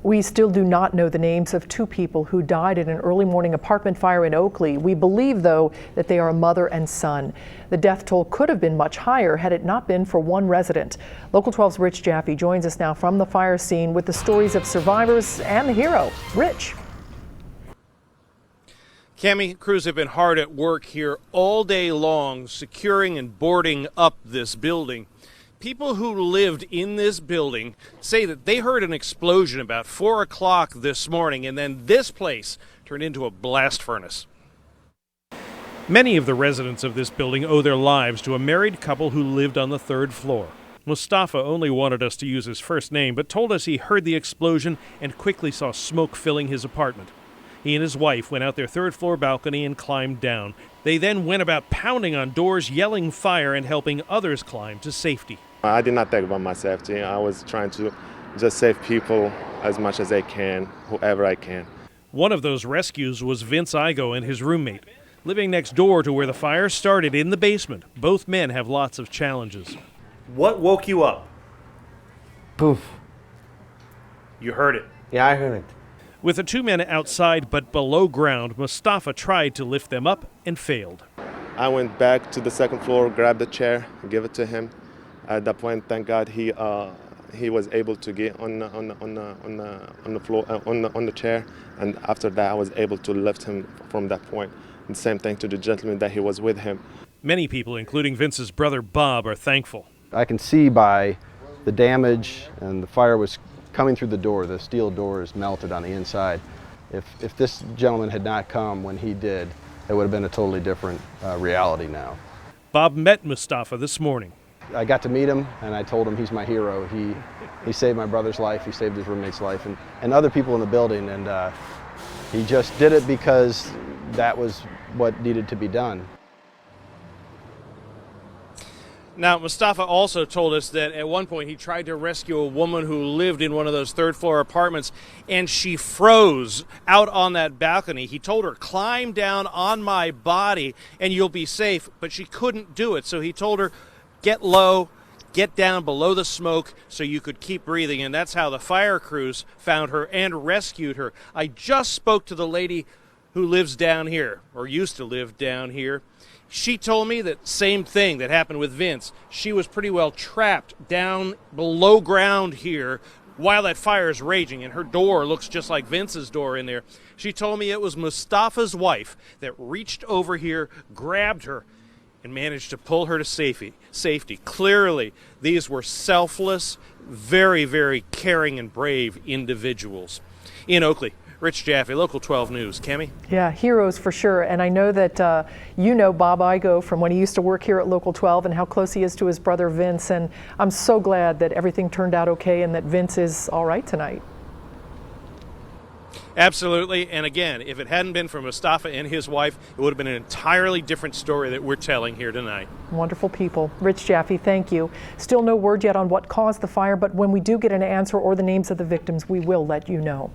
We still do not know the names of two people who died in an early morning apartment fire in Oakley. We believe, though, that they are a mother and son. The death toll could have been much higher had it not been for one resident. Local 12's Rich Jaffe joins us now from the fire scene with the stories of survivors and the hero. Rich. Cammie, crews have been hard at work here all day long, securing and boarding up this building. People who lived in this building say that they heard an explosion about 4 o'clock this morning, and then this place turned into a blast furnace. Many of the residents of this building owe their lives to a married couple who lived on the 3rd floor. Moustapha only wanted us to use his first name, but told us he heard the explosion and quickly saw smoke filling his apartment. He and his wife went out their 3rd floor balcony and climbed down. They then went about pounding on doors, yelling fire, and helping others climb to safety. I did not think about my safety. I was trying to just save people as much as I can, whoever I can. One of those rescues was Vince Igo and his roommate. Living next door to where the fire started in the basement, both men have lots of challenges. What woke you up? Poof. You heard it? Yeah, I heard it. With the two men outside but below ground, Moustapha tried to lift them up and failed. I went back to the 2nd floor, grabbed the chair, give it to him. At that point, thank God, he was able to get on the floor, on the chair, and after that, I was able to lift him from that point. And same thing to the gentleman that he was with him. Many people, including Vince's brother Bob, are thankful. I can see by the damage, and the fire was coming through the door. The steel door is melted on the inside. If this gentleman had not come when he did, it would have been a totally different reality now. Bob met Moustapha this morning. I got to meet him, and I told him he's my hero. He saved my brother's life, he saved his roommate's life, and other people in the building, and he just did it because that was what needed to be done. Now, Moustapha also told us that at one point he tried to rescue a woman who lived in one of those 3rd floor apartments, and she froze out on that balcony. He told her, climb down on my body and you'll be safe, but she couldn't do it. So he told her, get low, get down below the smoke so you could keep breathing, and that's how the fire crews found her and rescued her. I just spoke to the lady who lives down here, or used to live down here. She told me that same thing that happened with Vince. She was pretty well trapped down below ground here while that fire is raging, and her door looks just like Vince's door in there. She told me it was Moustapha's wife that reached over here, grabbed her, and managed to pull her to safety. Clearly, these were selfless, very, very caring and brave individuals. In Oakley, Rich Jaffe, Local 12 News. Cammie? Yeah, heroes for sure. And I know that you know Bob Igo from when he used to work here at Local 12 and how close he is to his brother Vince. And I'm so glad that everything turned out okay and that Vince is all right tonight. Absolutely. And again, if it hadn't been for Moustapha and his wife, it would have been an entirely different story that we're telling here tonight. Wonderful people. Rich Jaffe, thank you. Still no word yet on what caused the fire, but when we do get an answer or the names of the victims, we will let you know.